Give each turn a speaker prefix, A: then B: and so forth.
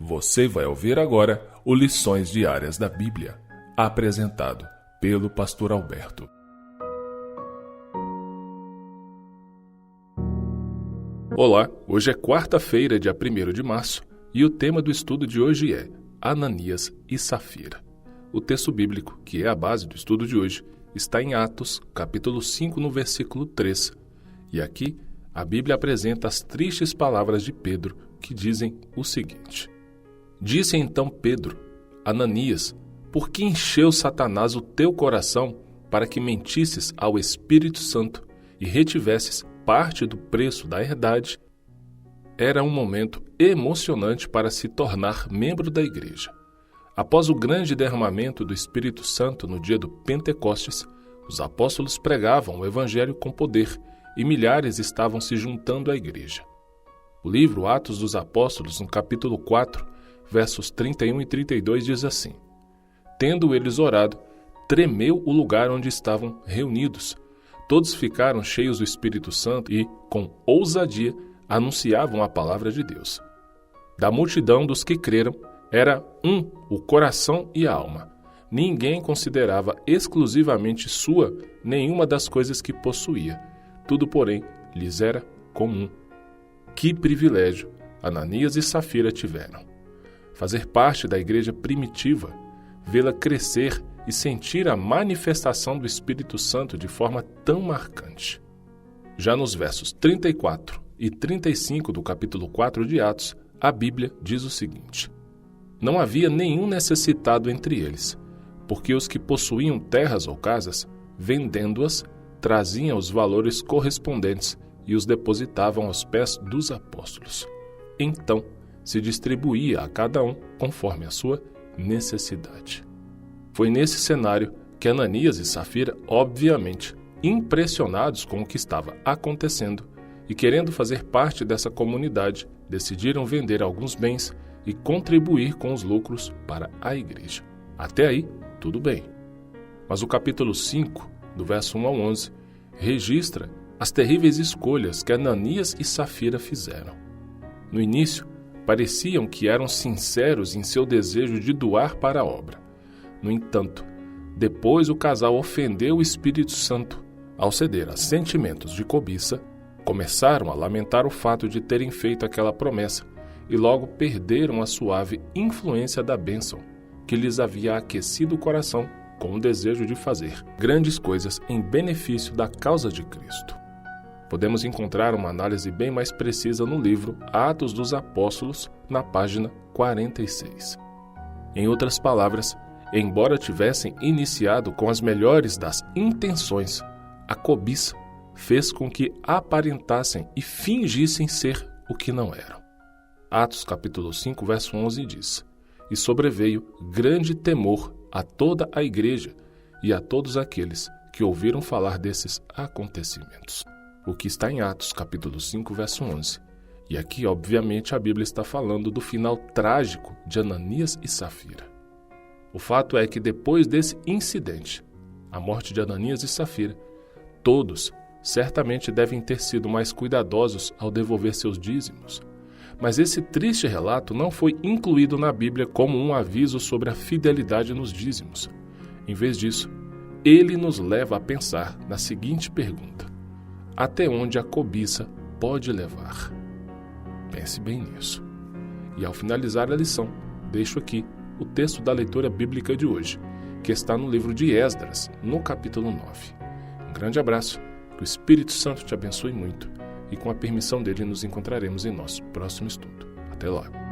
A: Você vai ouvir agora o Lições Diárias da Bíblia, apresentado pelo Pastor Alberto. Olá, hoje é quarta-feira, dia 1º de março, e o tema do estudo de hoje é Ananias e Safira. O texto bíblico, que é a base do estudo de hoje, está em Atos, capítulo 5, no versículo 3. E aqui, a Bíblia apresenta as tristes palavras de Pedro, que dizem o seguinte: Disse então Pedro: Ananias, por que encheu Satanás o teu coração para que mentisses ao Espírito Santo e retivesses parte do preço da herdade? Era um momento emocionante para se tornar membro da igreja. Após o grande derramamento do Espírito Santo no dia do Pentecostes, os apóstolos pregavam o Evangelho com poder e milhares estavam se juntando à igreja. O livro Atos dos Apóstolos, no capítulo 4, versos 31 e 32, diz assim: Tendo eles orado, tremeu o lugar onde estavam reunidos. Todos ficaram cheios do Espírito Santo e, com ousadia, anunciavam a palavra de Deus. Da multidão dos que creram, era o coração e a alma. Ninguém considerava exclusivamente sua nenhuma das coisas que possuía. Tudo, porém, lhes era comum. Que privilégio Ananias e Safira tiveram! Fazer parte da igreja primitiva, vê-la crescer e sentir a manifestação do Espírito Santo de forma tão marcante. Já nos versos 34 e 35 do capítulo 4 de Atos, a Bíblia diz o seguinte: Não havia nenhum necessitado entre eles, porque os que possuíam terras ou casas, vendendo-as, traziam os valores correspondentes e os depositavam aos pés dos apóstolos. Então, se distribuía a cada um conforme a sua necessidade. Foi nesse cenário que Ananias e Safira, obviamente, impressionados com o que estava acontecendo e querendo fazer parte dessa comunidade, decidiram vender alguns bens e contribuir com os lucros para a igreja. Até aí, tudo bem. Mas o capítulo 5, do verso 1 ao 11, registra as terríveis escolhas que Ananias e Safira fizeram. No início, pareciam que eram sinceros em seu desejo de doar para a obra. No entanto, depois o casal ofendeu o Espírito Santo ao ceder a sentimentos de cobiça, começaram a lamentar o fato de terem feito aquela promessa e logo perderam a suave influência da bênção que lhes havia aquecido o coração com o desejo de fazer grandes coisas em benefício da causa de Cristo. Podemos encontrar uma análise bem mais precisa no livro Atos dos Apóstolos, na página 46. Em outras palavras, embora tivessem iniciado com as melhores das intenções, a cobiça fez com que aparentassem e fingissem ser o que não eram. Atos capítulo 5, verso 11 diz: E sobreveio grande temor a toda a igreja e a todos aqueles que ouviram falar desses acontecimentos. O que está em Atos, capítulo 5, verso 11. E aqui, obviamente, a Bíblia está falando do final trágico de Ananias e Safira. O fato é que depois desse incidente, a morte de Ananias e Safira, todos certamente devem ter sido mais cuidadosos ao devolver seus dízimos. Mas esse triste relato não foi incluído na Bíblia como um aviso sobre a fidelidade nos dízimos. Em vez disso, ele nos leva a pensar na seguinte pergunta: até onde a cobiça pode levar? Pense bem nisso. E ao finalizar a lição, deixo aqui o texto da leitura bíblica de hoje, que está no livro de Esdras, no capítulo 9. Um grande abraço, que o Espírito Santo te abençoe muito e com a permissão dele nos encontraremos em nosso próximo estudo. Até lá!